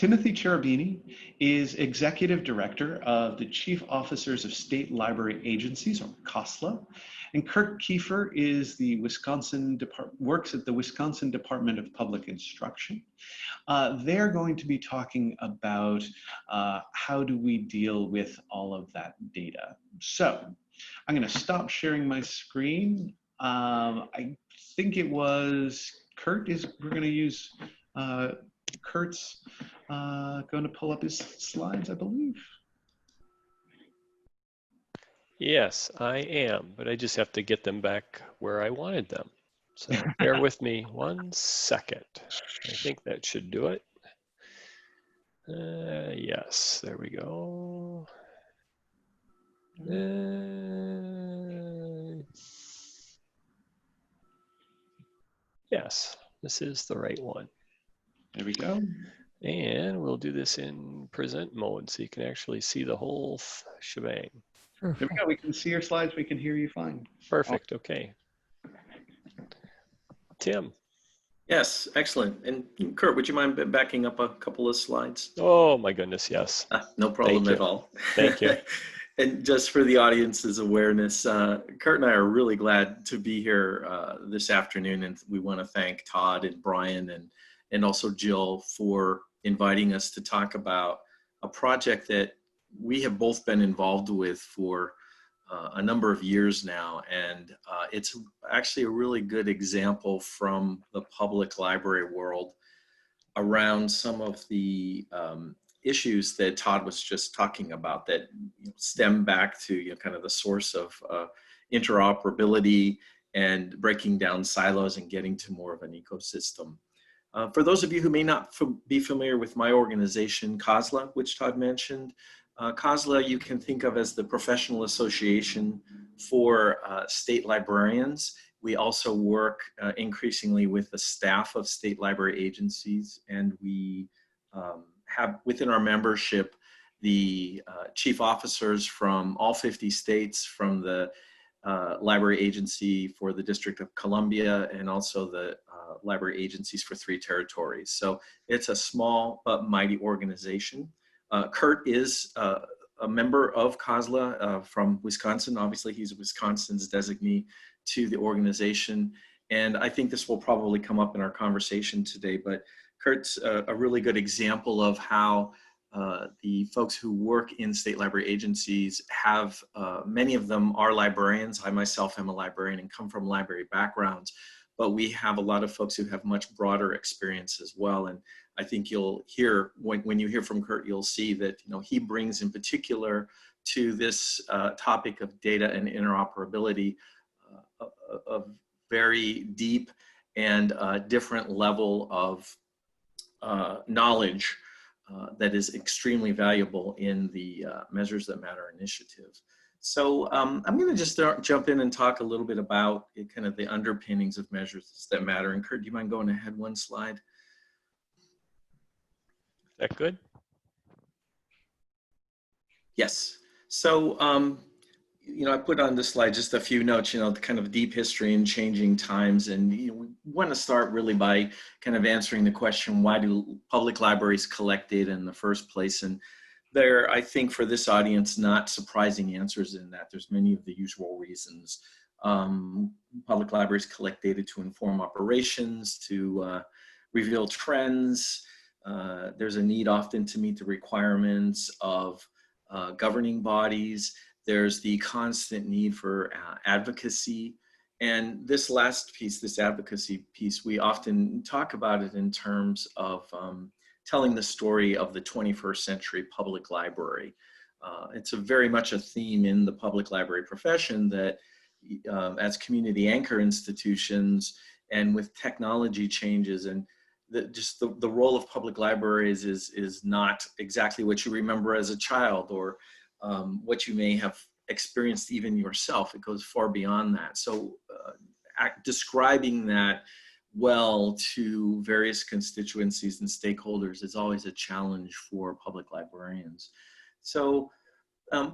Timothy Cherubini is Executive Director of the Chief Officers of State Library Agencies, or COSLA. And Kurt Kiefer is the works at the Wisconsin Department of Public Instruction. They're going to be talking about how do we deal with all of that data. So I'm going to stop sharing my screen. I think it was Kurt we're going to use Kurt's going to pull up his slides, I believe. Yes, I am, but I just have to get them back where I wanted them. So bear with me 1 second. I think that should do it. Yes, there we go. Yes, this is the right one. There we go. And we'll do this in present mode so you can actually see the whole shebang. There we go. We can see your slides. We can hear you fine. Perfect. Okay. Tim. Yes, excellent. And Kurt, would you mind backing up a couple of slides? Oh my goodness, yes. No problem at all. Thank you. And just for the audience's awareness, Kurt and I are really glad to be here this afternoon, and we want to thank Todd and Brian and also Jill for inviting us to talk about a project that we have both been involved with for a number of years now, and it's actually a really good example from the public library world around some of the issues that Todd was just talking about that stem back to kind of the source of interoperability and breaking down silos and getting to more of an ecosystem. For those of you who may not be familiar with my organization, COSLA, which Todd mentioned, COSLA you can think of as the professional association for state librarians. We also work increasingly with the staff of state library agencies, and we have within our membership the chief officers from all 50 states, from the library agency for the District of Columbia, and also the library agencies for 3 territories. So it's a small but mighty organization. Kurt is a member of COSLA from Wisconsin. Obviously, he's Wisconsin's designee to the organization. And I think this will probably come up in our conversation today, but Kurt's a really good example of how the folks who work in state library agencies have, many of them are librarians. I myself am a librarian and come from library backgrounds, but we have a lot of folks who have much broader experience as well. And I think you'll hear, when you hear from Kurt, you'll see that he brings in particular to this topic of data and interoperability a very deep and different level of knowledge that is extremely valuable in the Measures That Matter initiative. So I'm going to just jump in and talk a little bit about kind of the underpinnings of Measures That Matter. And Kurt, do you mind going ahead 1 slide? Is that good? Yes. So, I put on this slide just a few notes, the kind of deep history and changing times. And we want to start really by kind of answering the question, why do public libraries collect data in the first place? And there, I think for this audience, not surprising answers in that. There's many of the usual reasons. Public libraries collect data to inform operations, to reveal trends. There's a need often to meet the requirements of governing bodies. There's the constant need for advocacy. And this last piece, this advocacy piece, we often talk about it in terms of telling the story of the 21st century public library. It's very much a theme in the public library profession that as community anchor institutions and with technology changes and the role of public libraries is not exactly what you remember as a child or what you may have experienced even yourself. It goes far beyond that. So describing that well to various constituencies and stakeholders is always a challenge for public librarians. So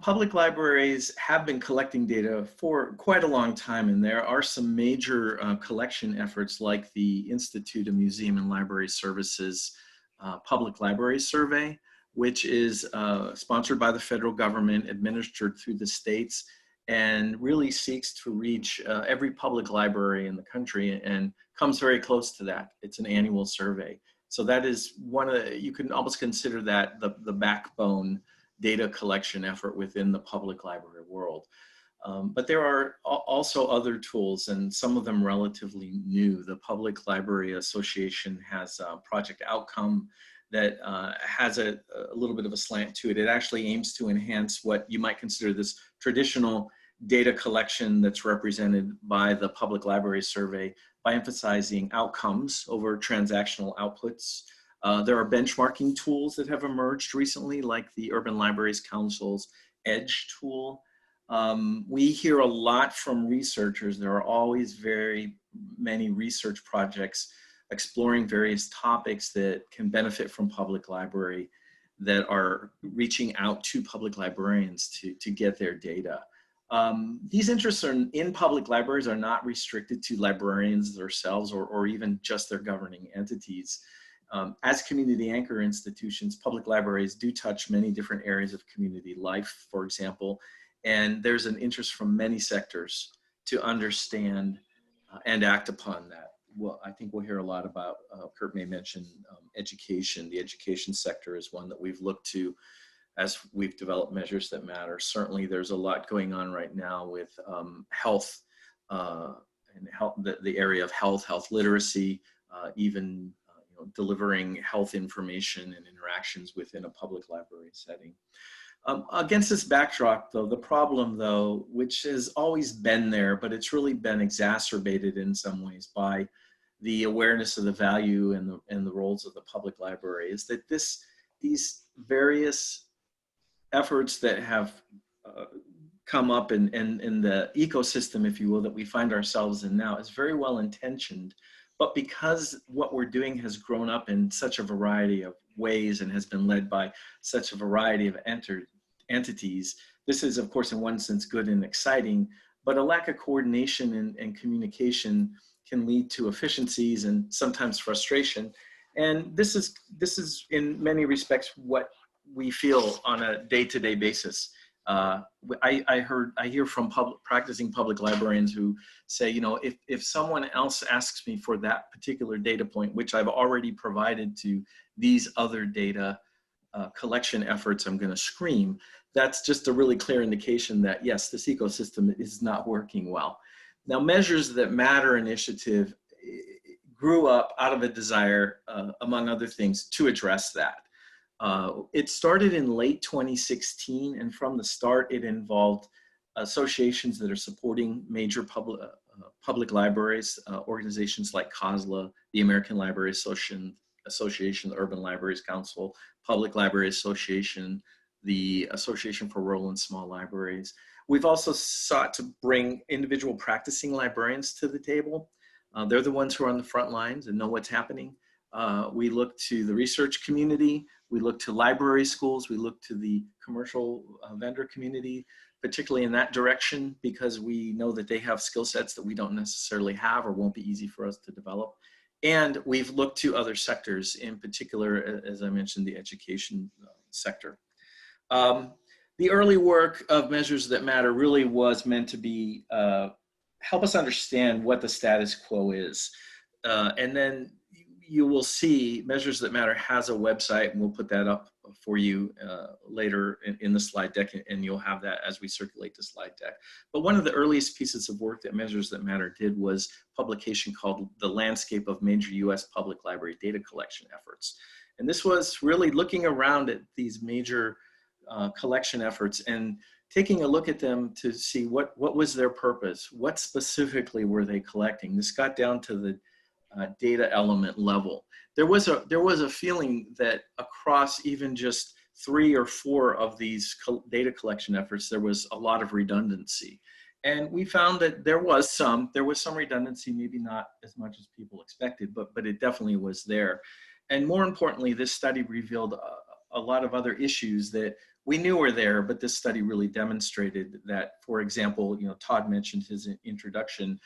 public libraries have been collecting data for quite a long time, and there are some major collection efforts like the Institute of Museum and Library Services Public Library Survey, which is sponsored by the federal government, administered through the states, and really seeks to reach every public library in the country and comes very close to that. It's an annual survey. So that is one of the, you can almost consider that the backbone data collection effort within the public library world. But there are also other tools, and some of them relatively new. The Public Library Association has Project Outcome that has a little bit of a slant to it. It actually aims to enhance what you might consider this traditional data collection that's represented by the Public Library Survey by emphasizing outcomes over transactional outputs. There are benchmarking tools that have emerged recently, like the Urban Libraries Council's EDGE tool. We hear a lot from researchers. There are always very many research projects exploring various topics that can benefit from public library, that are reaching out to public librarians to get their data. These interests in public libraries are not restricted to librarians themselves or even just their governing entities. As community anchor institutions, public libraries do touch many different areas of community life, for example, and there's an interest from many sectors to understand and act upon that. Well, I think we'll hear a lot about, Kurt may mention education. The education sector is one that we've looked to as we've developed measures that matter. Certainly there's a lot going on right now with health and health, the area of health literacy, even delivering health information and interactions within a public library setting. Against this backdrop, though, the problem, though, which has always been there, but it's really been exacerbated in some ways by the awareness of the value and the roles of the public library, is that these various efforts that have come up in the ecosystem, if you will, that we find ourselves in now is very well intentioned. But because what we're doing has grown up in such a variety of ways and has been led by such a variety of entities, this is, of course, in one sense good and exciting, but a lack of coordination and communication can lead to efficiencies and sometimes frustration. And this is in many respects what we feel on a day-to-day basis. I hear from practicing public librarians who say, if someone else asks me for that particular data point, which I've already provided to these other data collection efforts, I'm going to scream. That's just a really clear indication that, yes, this ecosystem is not working well. Now, Measures That Matter initiative grew up out of a desire, among other things, to address that. It started in late 2016, and from the start, it involved associations that are supporting major public libraries, organizations like COSLA, the American Library Association, the Urban Libraries Council, Public Library Association, the Association for Rural and Small Libraries. We've also sought to bring individual practicing librarians to the table. They're the ones who are on the front lines and know what's happening. We look to the research community, we look to library schools, we look to the commercial vendor community, particularly in that direction, because we know that they have skill sets that we don't necessarily have or won't be easy for us to develop. And we've looked to other sectors, in particular, as I mentioned, the education sector. The early work of Measures That Matter really was meant to be, help us understand what the status quo is. And then you will see Measures That Matter has a website, and we'll put that up for you later in the slide deck, and you'll have that as we circulate the slide deck. But one of the earliest pieces of work that Measures That Matter did was a publication called The Landscape of Major U.S. Public Library Data Collection Efforts. And this was really looking around at these major collection efforts and taking a look at them to see what was their purpose, what specifically were they collecting. This got down to the data element level. There was a feeling that across even just 3 or 4 of these data collection efforts, there was a lot of redundancy. And we found that there was some redundancy, maybe not as much as people expected, but it definitely was there. And more importantly, this study revealed a lot of other issues that we knew were there, but this study really demonstrated that. For example, Todd mentioned his introduction,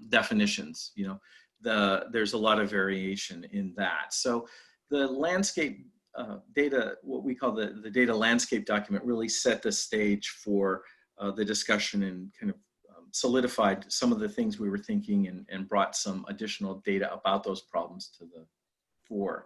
definitions, there's a lot of variation in that. So the landscape data, what we call the data landscape document, really set the stage for the discussion and kind of solidified some of the things we were thinking and brought some additional data about those problems to the fore.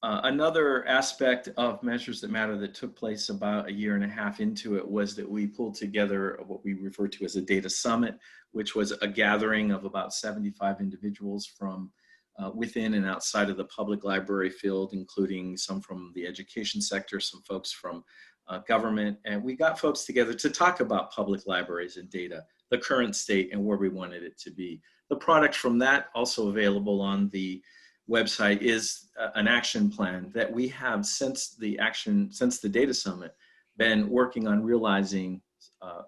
Another aspect of Measures That Matter that took place about a year and a half into it was that we pulled together what we refer to as a data summit, which was a gathering of about 75 individuals from within and outside of the public library field, including some from the education sector, some folks from government, and we got folks together to talk about public libraries and data, the current state and where we wanted it to be. The product from that, also available on the website, is an action plan that we have since the data summit been working on realizing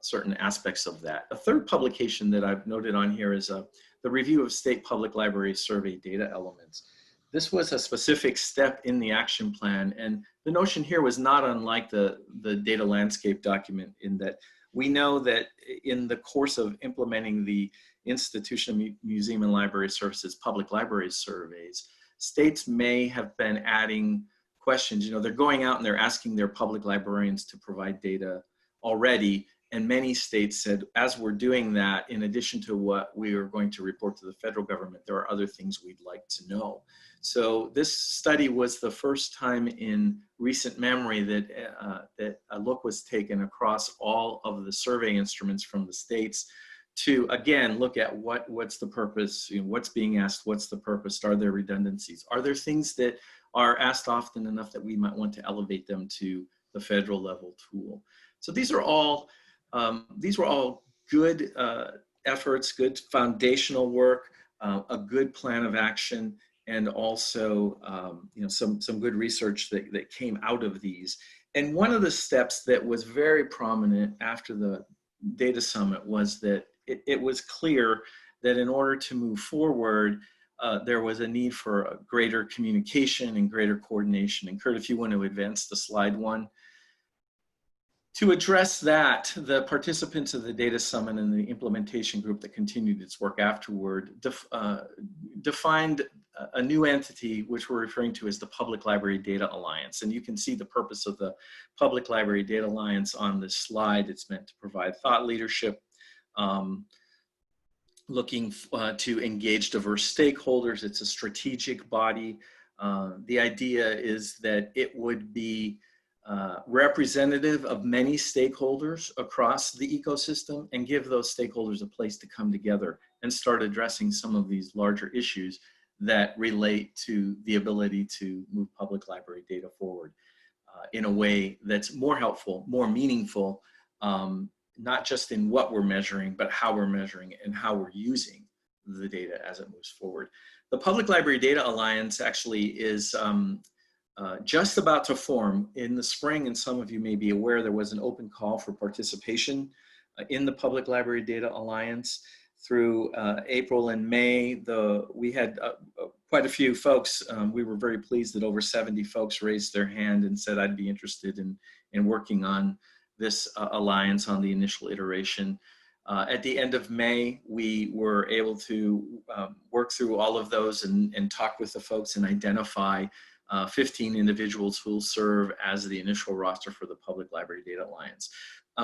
certain aspects of that. A third publication that I've noted on here is the review of state public library survey data elements. This was a specific step in the action plan, and the notion here was not unlike the data landscape document, in that we know that in the course of implementing the Institution of Museum and Library Services public library surveys, states may have been adding questions. You know, they're going out and they're asking their public librarians to provide data already, and many states said, as we're doing that, in addition to what we are going to report to the federal government, there are other things we'd like to know. So this study was the first time in recent memory that, that a look was taken across all of the survey instruments from the states to, again, look at what's the purpose, you know, what's being asked, what's the purpose, are there redundancies, are there things that are asked often enough that we might want to elevate them to the federal level tool. So these are all, these were all good efforts, good foundational work, a good plan of action, and also you know, some good research that came out of these. And one of the steps that was very prominent after the data summit was that it was clear that in order to move forward, there was a need for a greater communication and greater coordination. And Kurt, if you want to advance the slide one. To address that, the participants of the data summit and the implementation group that continued its work afterward defined a new entity, which we're referring to as the Public Library Data Alliance. And you can see the purpose of the Public Library Data Alliance on this slide. It's meant to provide thought leadership, looking to engage diverse stakeholders. It's a strategic body. The idea is that it would be representative of many stakeholders across the ecosystem and give those stakeholders a place to come together and start addressing some of these larger issues that relate to the ability to move public library data forward in a way that's more helpful, more meaningful, not just in what we're measuring, but how we're measuring it and how we're using the data as it moves forward. The Public Library Data Alliance actually is just about to form in the spring, and some of you may be aware there was an open call for participation in the Public Library Data Alliance. Through April and May, we had quite a few folks. We were very pleased that over 70 folks raised their hand and said, I'd be interested in working on this alliance on the initial iteration. At the end of May, we were able to work through all of those and talk with the folks and identify 15 individuals who will serve as the initial roster for the Public Library Data Alliance.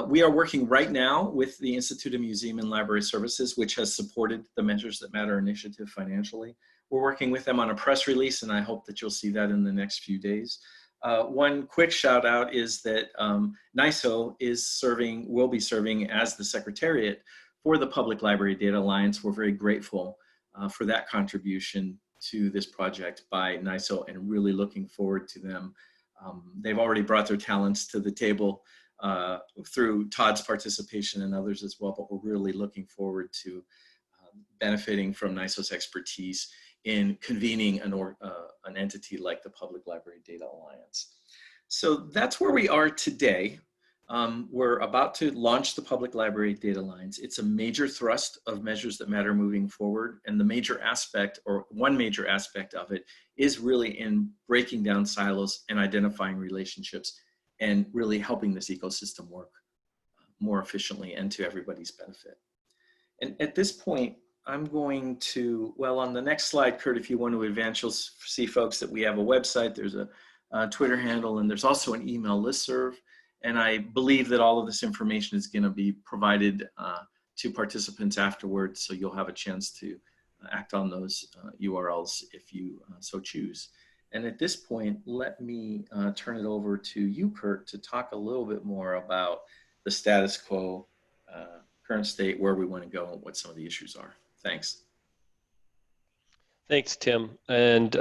We are working right now with the Institute of Museum and Library Services, which has supported the Measures That Matter initiative financially. We're working with them on a press release, and I hope that you'll see that in the next few days. One quick shout out is that NISO will be serving as the secretariat for the Public Library Data Alliance. We're very grateful for that contribution to this project by NISO and really looking forward to them. They've already brought their talents to the table through Todd's participation and others as well, but we're really looking forward to benefiting from NISO's expertise in convening an entity like the Public Library Data Alliance. So that's where we are today. We're about to launch the Public Library Data Alliance. It's a major thrust of Measures That Matter moving forward, and the major aspect, or one major aspect of it, is really in breaking down silos and identifying relationships and really helping this ecosystem work more efficiently and to everybody's benefit. And at this point, I'm going to, well, on the next slide, Kurt, if you want to advance, you'll see, folks, that we have a website, there's a Twitter handle, and there's also an email listserv. And I believe that all of this information is going to be provided to participants afterwards, so you'll have a chance to act on those URLs if you so choose. And at this point, let me turn it over to you, Kurt, to talk a little bit more about the status quo, current state, where we want to go, and what some of the issues are. Thanks. Thanks, Tim. And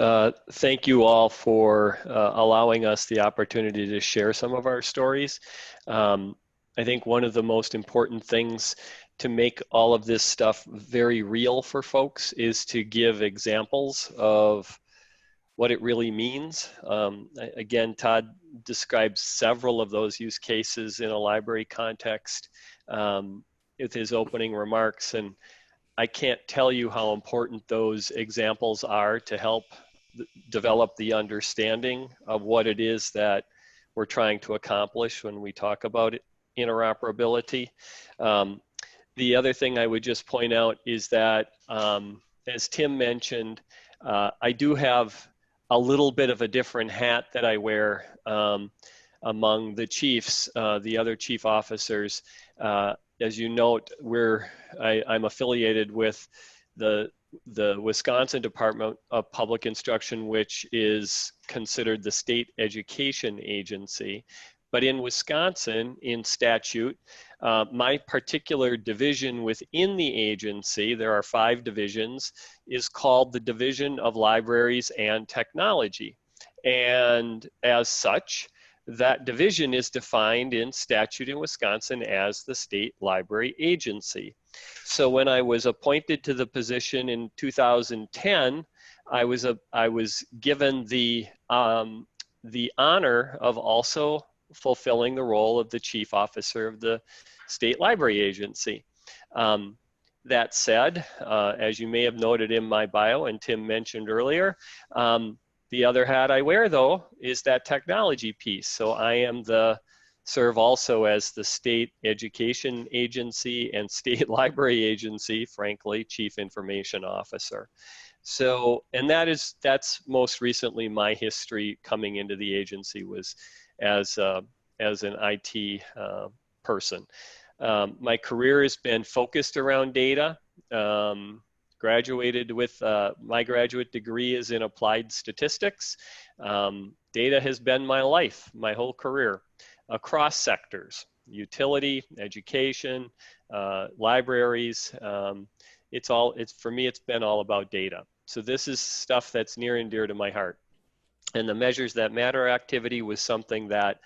thank you all for allowing us the opportunity to share some of our stories. I think one of the most important things to make all of this stuff very real for folks is to give examples of what it really means. Again, Todd describes several of those use cases in a library context with his opening remarks, and I can't tell you how important those examples are to help develop the understanding of what it is that we're trying to accomplish when we talk about interoperability. The other thing I would just point out is that, as Tim mentioned, I do have a little bit of a different hat that I wear among the chiefs, the other chief officers. As you note, I'm affiliated with the Wisconsin Department of Public Instruction, which is considered the state education agency. But in Wisconsin, in statute, my particular division within the agency, there are 5 divisions, is called the Division of Libraries and Technology. And as such, that division is defined in statute in Wisconsin as the state library agency. So when I was appointed to the position in 2010, I was given the honor of also fulfilling the role of the chief officer of the state library agency. That said, as you may have noted in my bio and Tim mentioned earlier, the other hat I wear, though, is that technology piece. So I serve also as the state education agency and state library agency, frankly, chief information officer. So, and that's most recently my history coming into the agency was as an IT person. My career has been focused around data. Graduated with, my graduate degree is in applied statistics. Data has been my life, my whole career, across sectors, utility, education, libraries. For me, it's been all about data. So this is stuff that's near and dear to my heart. And the Measures That Matter activity was something that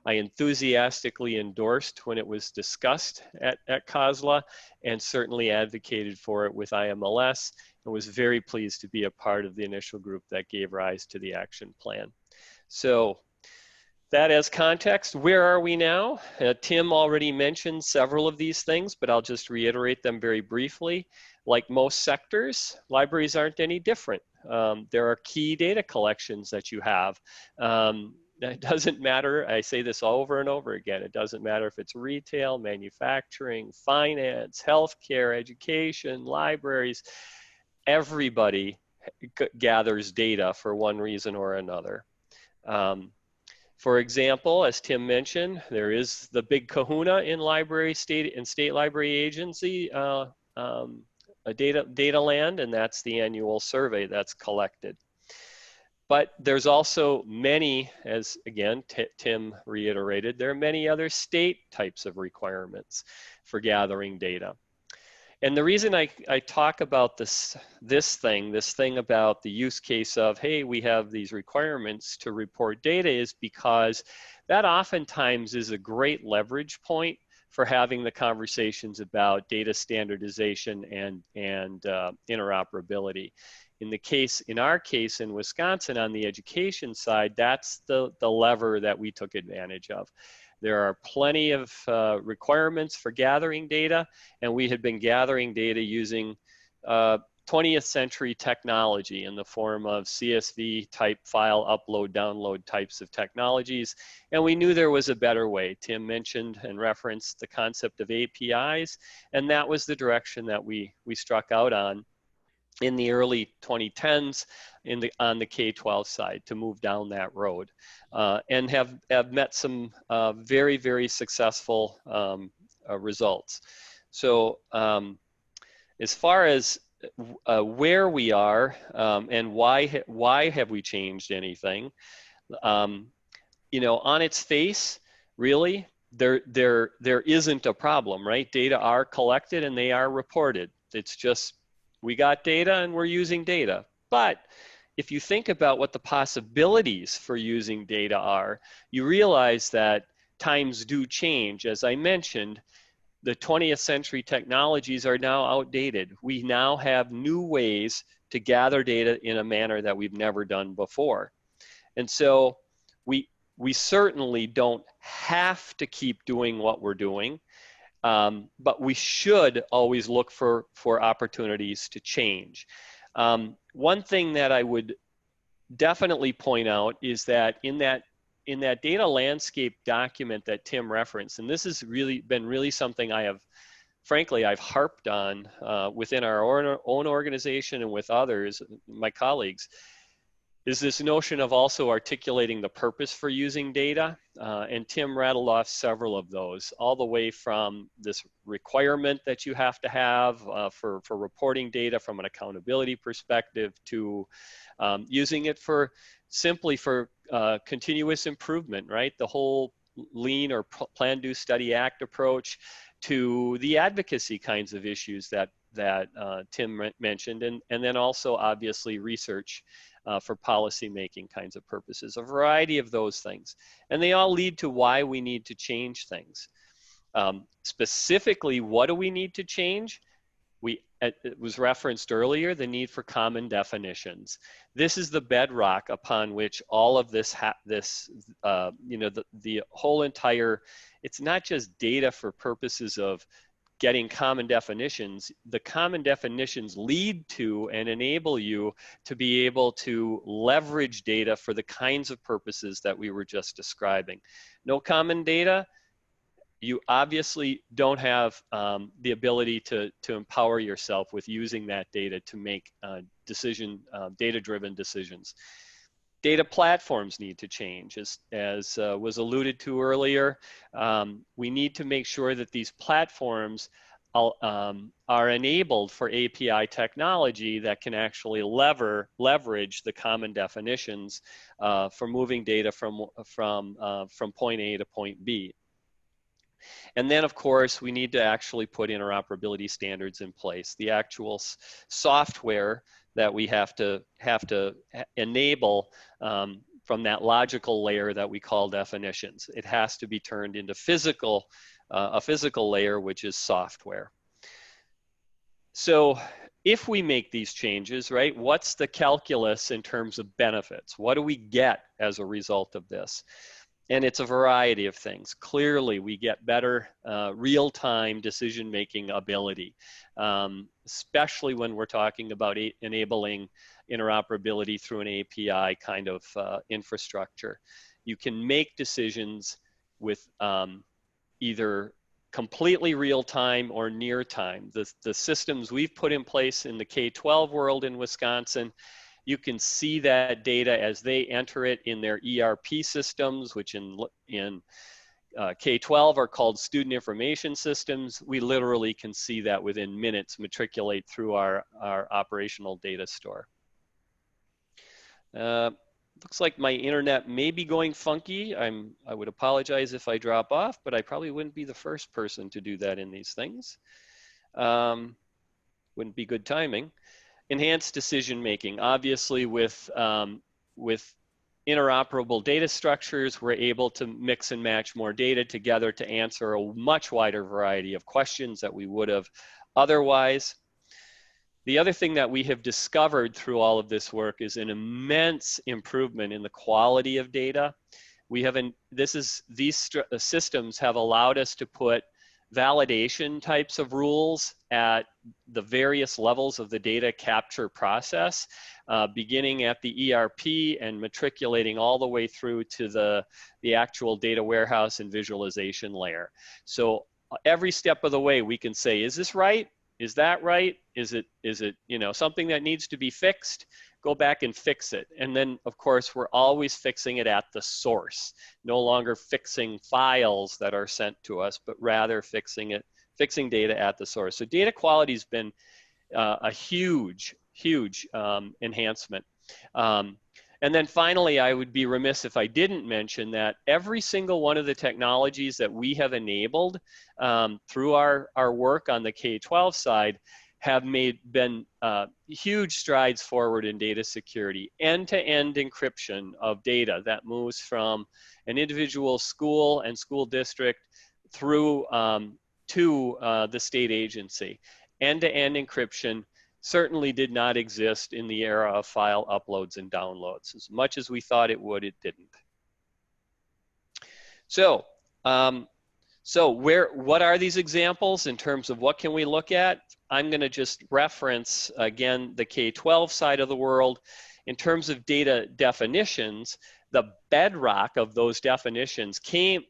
I enthusiastically endorsed when it was discussed at COSLA, and certainly advocated for it with IMLS, and was very pleased to be a part of the initial group that gave rise to the action plan. So that as context, where are we now? Tim already mentioned several of these things, but I'll just reiterate them very briefly. Like most sectors, libraries aren't any different. There are key data collections that you have. It doesn't matter, I say this over and over again, it doesn't matter if it's retail, manufacturing, finance, healthcare, education, libraries, everybody gathers data for one reason or another. For example, as Tim mentioned, there is the big kahuna in state library agency, a data land, and that's the annual survey that's collected. But there's also many, as again, Tim reiterated, there are many other state types of requirements for gathering data. And the reason I talk about this thing about the use case of, hey, we have these requirements to report data, is because that oftentimes is a great leverage point for having the conversations about data standardization and interoperability. In our case in Wisconsin on the education side, that's the lever that we took advantage of. There are plenty of requirements for gathering data, and we had been gathering data using 20th century technology in the form of CSV type file upload, download types of technologies. And we knew there was a better way. Tim mentioned and referenced the concept of APIs, and that was the direction that we struck out on in the early 2010s on the K-12 side to move down that road, and have met some very, very successful results. So as far as where we are and why have we changed anything, you know, on its face, really, there isn't a problem, right? Data are collected and they are reported. It's just, we got data and we're using data. But if you think about what the possibilities for using data are, you realize that times do change. As I mentioned, the 20th century technologies are now outdated. We now have new ways to gather data in a manner that we've never done before. And so we certainly don't have to keep doing what we're doing, but we should always look for opportunities to change. One thing that I would definitely point out is that in that data landscape document that Tim referenced, and this has really been something I've harped on within our own organization and with others, my colleagues, is this notion of also articulating the purpose for using data. And Tim rattled off several of those, all the way from this requirement that you have to have for reporting data from an accountability perspective to using it simply for continuous improvement, right? The whole lean or plan, do, study, act approach, to the advocacy kinds of issues that Tim mentioned, and then also obviously research for policy making kinds of purposes, a variety of those things. And they all lead to why we need to change things. Specifically, what do we need to change? It was referenced earlier, the need for common definitions. This is the bedrock upon which all of this, you know, the whole entire, it's not just data for purposes of getting common definitions. The common definitions lead to and enable you to be able to leverage data for the kinds of purposes that we were just describing. No common data, you obviously don't have the ability to empower yourself with using that data to make data-driven decisions. Data platforms need to change, as was alluded to earlier. We need to make sure that these platforms are enabled for API technology that can actually leverage the common definitions for moving data from point A to point B. And then, of course, we need to actually put interoperability standards in place. The actual software that we have to enable from that logical layer that we call definitions. It has to be turned into a physical layer, which is software. So if we make these changes, right, what's the calculus in terms of benefits? What do we get as a result of this? And it's a variety of things. Clearly, we get better real-time decision-making ability, especially when we're talking about enabling interoperability through an API kind of infrastructure. You can make decisions with either completely real-time or near-time. The systems we've put in place in the K-12 world in Wisconsin, you can see that data as they enter it in their ERP systems, which in K-12 are called student information systems. We literally can see that within minutes matriculate through our operational data store. Looks like my internet may be going funky. I would apologize if I drop off, but I probably wouldn't be the first person to do that in these things. Wouldn't be good timing. Enhanced decision making. Obviously, with interoperable data structures, we're able to mix and match more data together to answer a much wider variety of questions that we would have otherwise. The other thing that we have discovered through all of this work is an immense improvement in the quality of data. These systems have allowed us to put validation types of rules at the various levels of the data capture process, beginning at the ERP and matriculating all the way through to the actual data warehouse and visualization layer. So every step of the way we can say, is this right? Is that right? Is it something that needs to be fixed? Go back and fix it. And then, of course, we're always fixing it at the source, no longer fixing files that are sent to us, but rather fixing data at the source. So data quality has been a huge enhancement. And then finally, I would be remiss if I didn't mention that every single one of the technologies that we have enabled through our work on the K-12 side have been huge strides forward in data security. End-to-end encryption of data that moves from an individual school and school district through to the state agency. End-to-end encryption certainly did not exist in the era of file uploads and downloads. As much as we thought it would, it didn't. So, what are these examples in terms of what can we look at? I'm going to just reference, again, the K-12 side of the world. In terms of data definitions, the bedrock of those definitions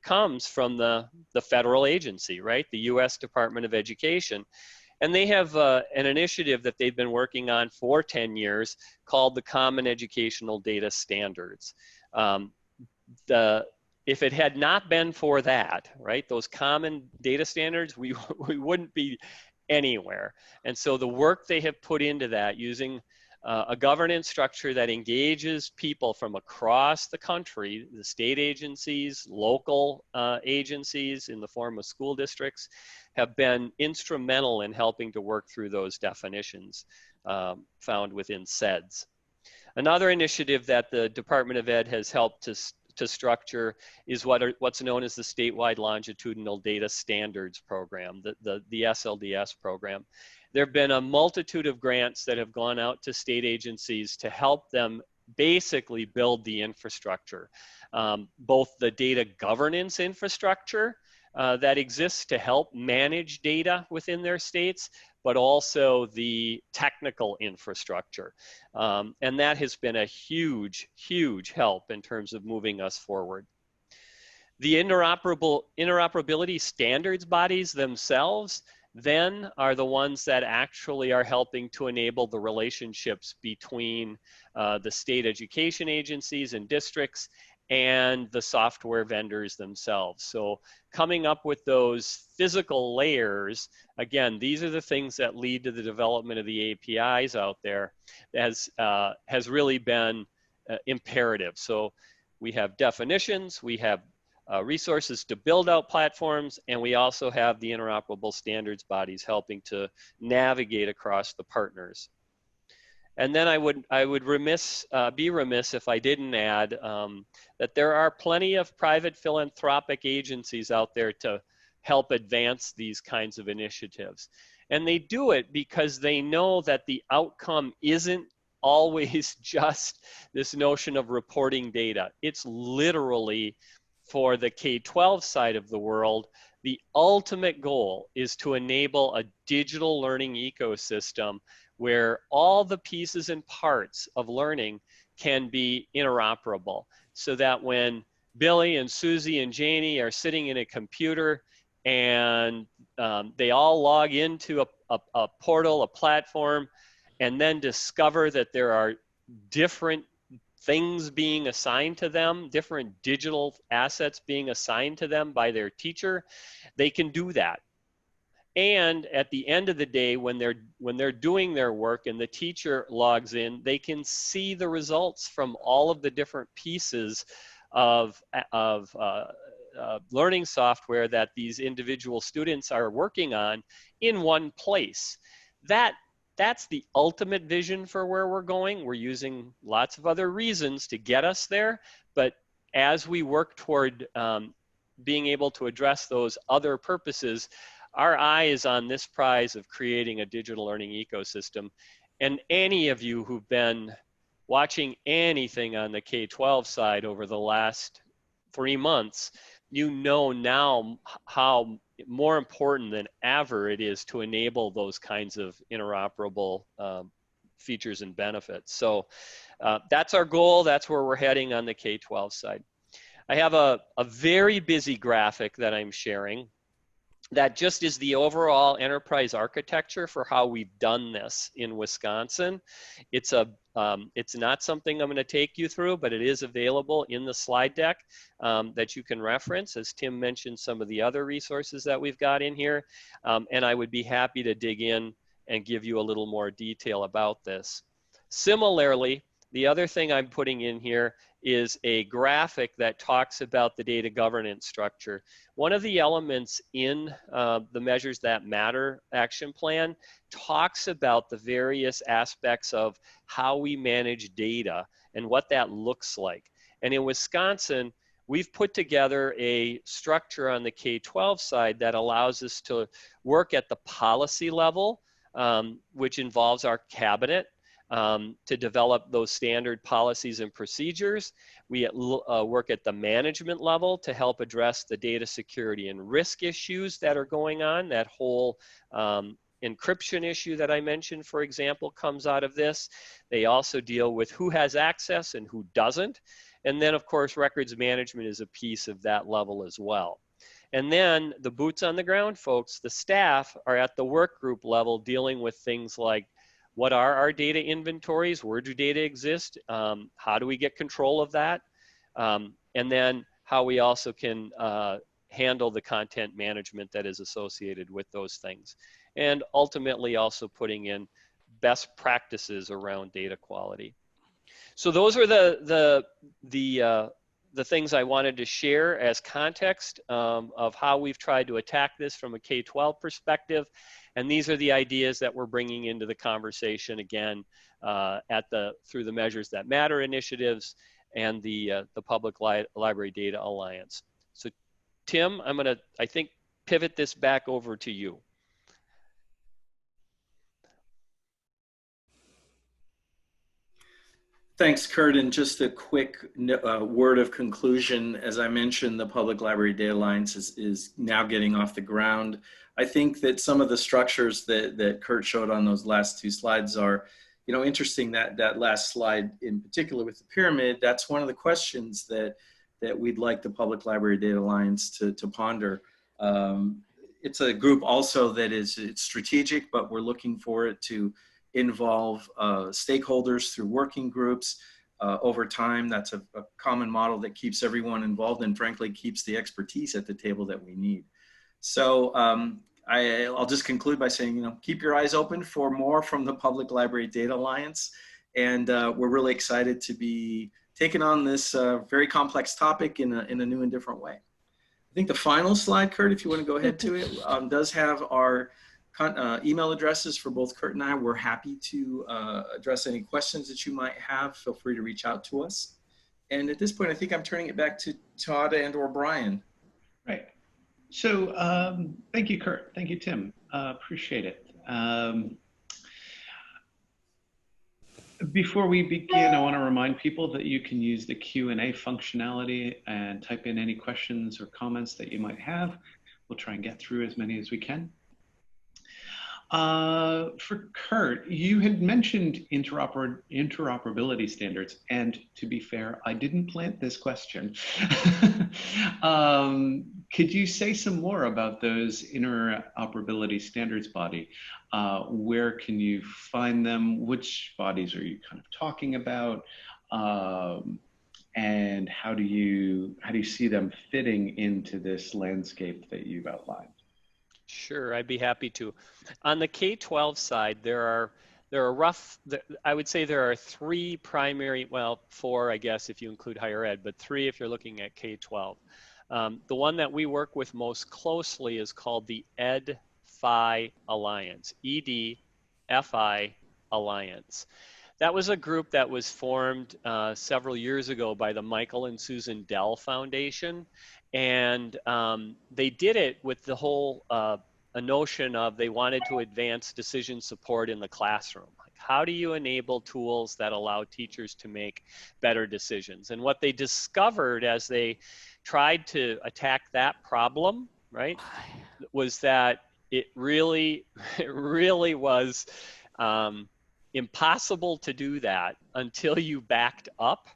comes from the federal agency, right? The U.S. Department of Education. And they have an initiative that they've been working on for 10 years called the Common Educational Data Standards. If it had not been for that, right, those common data standards, we wouldn't be anywhere. And so the work they have put into that, using a governance structure that engages people from across the country, the state agencies, local agencies in the form of school districts, have been instrumental in helping to work through those definitions found within SEDS. Another initiative that the Department of Ed has helped to structure is what's known as the Statewide Longitudinal Data Standards Program, the SLDS program. There have been a multitude of grants that have gone out to state agencies to help them basically build the infrastructure, both the data governance infrastructure that exists to help manage data within their states, but also the technical infrastructure. And that has been a huge help in terms of moving us forward. The interoperability standards bodies themselves then are the ones that actually are helping to enable the relationships between the state education agencies and districts and the software vendors themselves. So coming up with those physical layers, again, these are the things that lead to the development of the APIs out there, has really been imperative. So we have definitions, we have resources to build out platforms, and we also have the interoperable standards bodies helping to navigate across the partners. And then I would be remiss if I didn't add that there are plenty of private philanthropic agencies out there to help advance these kinds of initiatives. And they do it because they know that the outcome isn't always just this notion of reporting data. It's literally, for the K-12 side of the world, the ultimate goal is to enable a digital learning ecosystem where all the pieces and parts of learning can be interoperable, so that when Billy and Susie and Janie are sitting in a computer and they all log into a portal, a platform, and then discover that there are different things being assigned to them, different digital assets being assigned to them by their teacher, they can do that. And at the end of the day, when they're doing their work and the teacher logs in, they can see the results from all of the different pieces of learning software that these individual students are working on in one place. That's the ultimate vision for where we're going. We're using lots of other reasons to get us there, but as we work toward being able to address those other purposes, our eye is on this prize of creating a digital learning ecosystem. And any of you who've been watching anything on the K-12 side over the last 3 months you know now how more important than ever it is to enable those kinds of interoperable features and benefits. So that's our goal. That's where we're heading on the K-12 side. I have a very busy graphic that I'm sharing that just is the overall enterprise architecture for how we've done this in Wisconsin. It's not something I'm going to take you through, but it is available in the slide deck that you can reference. As Tim mentioned, some of the other resources that we've got in here, and I would be happy to dig in and give you a little more detail about this. Similarly, the other thing I'm putting in here is a graphic that talks about the data governance structure. One of the elements in the Measures That Matter action plan talks about the various aspects of how we manage data and what that looks like. And in Wisconsin, we've put together a structure on the K-12 side that allows us to work at the policy level, which involves our cabinet, to develop those standard policies and procedures. We work at the management level to help address the data security and risk issues that are going on. That whole encryption issue that I mentioned, for example, comes out of this. They also deal with who has access and who doesn't. And then, of course, records management is a piece of that level as well. And then the boots on the ground folks, the staff, are at the work group level dealing with things like, what are our data inventories? Where do data exist? How do we get control of that? And then how we also can handle the content management that is associated with those things. And ultimately also putting in best practices around data quality. So those are the things I wanted to share as context of how we've tried to attack this from a K-12 perspective. And these are the ideas that we're bringing into the conversation again through the Measures That Matter initiatives and the Public Library Data Alliance. So Tim, I'm gonna, I think, pivot this back over to you. Thanks, Kurt. And just a quick word of conclusion. As I mentioned, the Public Library Data Alliance is now getting off the ground. I think that some of the structures that Kurt showed on those last two slides are, interesting. That last slide in particular with the pyramid, that's one of the questions that we'd like the Public Library Data Alliance to ponder. It's a group also that it's strategic, but we're looking for it to involve stakeholders through working groups over time. That's a common model that keeps everyone involved and frankly keeps the expertise at the table that we need. So I'll just conclude by saying, keep your eyes open for more from the Public Library Data Alliance. And we're really excited to be taking on this very complex topic in a new and different way. I think the final slide, Kurt, if you want to go ahead to it, does have our email addresses for both Kurt and I. We're happy to address any questions that you might have. Feel free to reach out to us. And at this point, I think I'm turning it back to Todd and/or Brian. Right. So thank you, Kurt. Thank you, Tim. Appreciate it. Before we begin, I want to remind people that you can use the Q&A functionality and type in any questions or comments that you might have. We'll try and get through as many as we can. For Kurt, you had mentioned interoperability standards, and to be fair, I didn't plant this question. Could you say some more about those interoperability standards body? Where can you find them? Which bodies are you kind of talking about? And how do you see them fitting into this landscape that you've outlined? Sure, I'd be happy to. On the K-12 side, there are I would say there are three primary, well, four, I guess, if you include higher ed, but three if you're looking at K-12. The one that we work with most closely is called the Ed-Fi Alliance, ED-FI Alliance. That was a group that was formed several years ago by the Michael and Susan Dell Foundation. And they did it with the whole a notion of they wanted to advance decision support in the classroom. Like, how do you enable tools that allow teachers to make better decisions? And what they discovered as they tried to attack that problem, right, was that it really, it really was impossible to do that until you backed up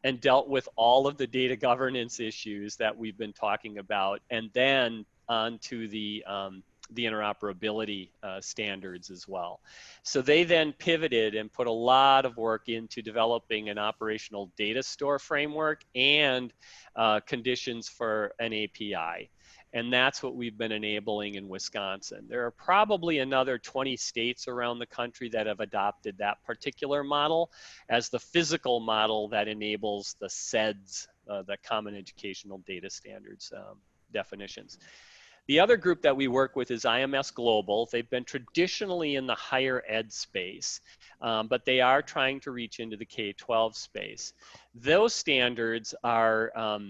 and dealt with all of the data governance issues that we've been talking about, and then onto the interoperability standards as well. So they then pivoted and put a lot of work into developing an operational data store framework and conditions for an API. And that's what we've been enabling in Wisconsin. There are probably another 20 states around the country that have adopted that particular model as the physical model that enables the CEDS, the Common Educational Data Standards definitions. The other group that we work with is IMS Global. They've been traditionally in the higher ed space, but they are trying to reach into the K-12 space. Those standards are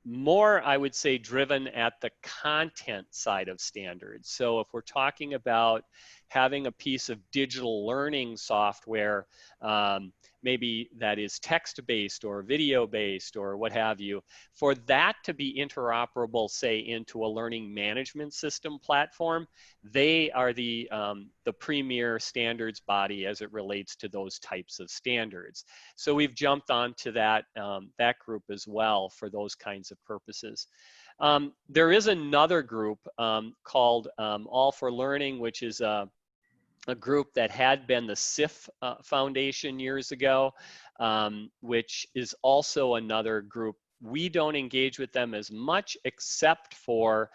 more, I would say, driven at the content side of standards. So if we're talking about having a piece of digital learning software, maybe that is text-based or video-based or what have you, for that to be interoperable, say, into a learning management system platform, they are the premier standards body as it relates to those types of standards. So we've jumped onto that, that group as well for those kinds of purposes. There is another group called All for Learning, which is a group that had been the SIF Foundation years ago, which is also another group. We don't engage with them as much, except for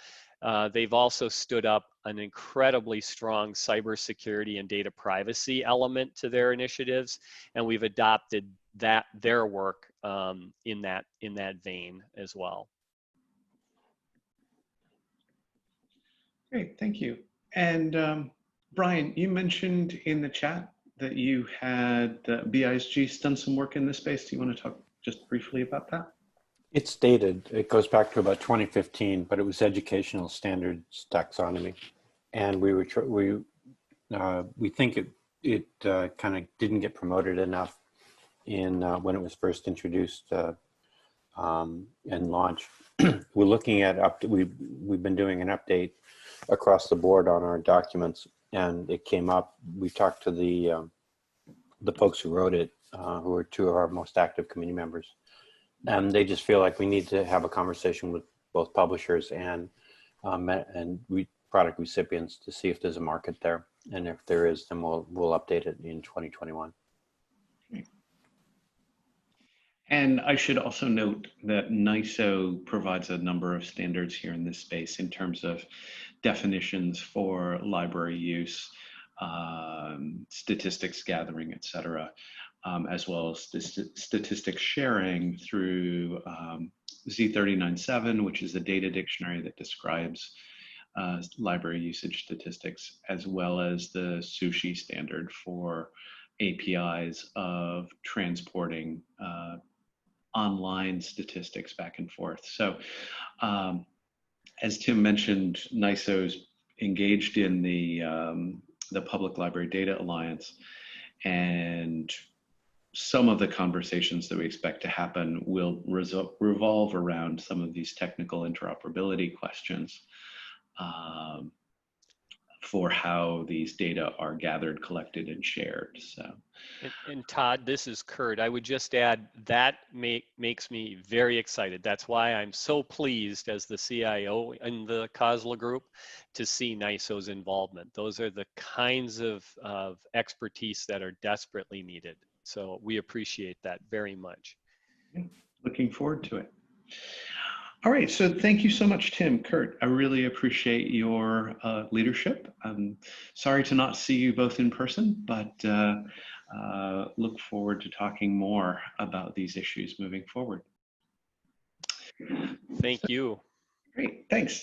they've also stood up an incredibly strong cybersecurity and data privacy element to their initiatives, and we've adopted their work in that vein as well. Great, thank you. And Brian, you mentioned in the chat that you had BISG's done some work in this space. Do you want to talk just briefly about that? It's dated. It goes back to about 2015, but it was educational standards taxonomy, and we think it kind of didn't get promoted enough in when it was first introduced and launched. We're looking at we've been doing an update across the board on our documents, and it came up. We talked to the folks who wrote it, who are two of our most active committee members, and they just feel like we need to have a conversation with both publishers and product recipients to see if there's a market there, and if there is, then we'll update it in 2021. And I should also note that NISO provides a number of standards here in this space in terms of definitions for library use, statistics gathering, et cetera, as well as statistics sharing through Z39.7, which is a data dictionary that describes library usage statistics, as well as the SUSHI standard for APIs of transporting online statistics back and forth. So as Tim mentioned, NISO's engaged in the Public Library Data Alliance, and some of the conversations that we expect to happen will revolve around some of these technical interoperability questions for how these data are gathered, collected, and shared. So, and Todd, this is Kurt. I would just add that makes me very excited. That's why I'm so pleased as the CIO in the COSLA group to see NISO's involvement. Those are the kinds of expertise that are desperately needed. So we appreciate that very much. Looking forward to it. All right, so thank you so much, Tim, Kurt. I really appreciate your leadership. I'm sorry to not see you both in person, but look forward to talking more about these issues moving forward. Thank you. Great, thanks.